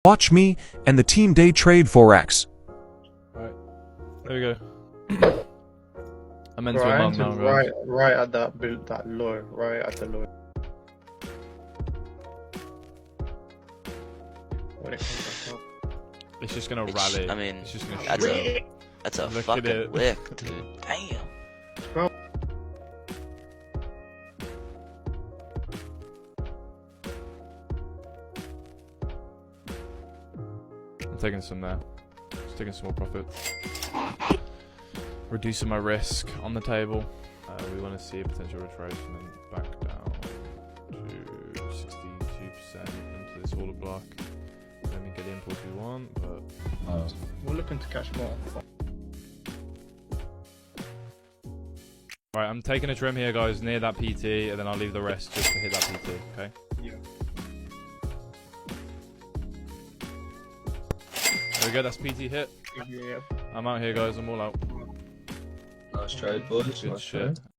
Watch me and the team day trade forex. Right. There we go. I'm into a mug now, guys. Right at that low, right at the low. When it comes back up. It's just gonna rally. I mean, it's just gonna that's a Look at fucking it. lick, dude. Damn. Bro. I'm taking some there. Just taking some more profits. Reducing my risk on the table. We want to see a potential retracement back down to 62% into this order block. Let me get in if you want, but We're looking to catch more. right, I'm taking a trim here, guys, near that PT, and then I'll leave the rest just to hit that PT. Okay. Yeah. There we go. That's PT hit. Yeah. I'm out here, guys. I'm all out. Nice trade, boys. Good Nice shit. trade.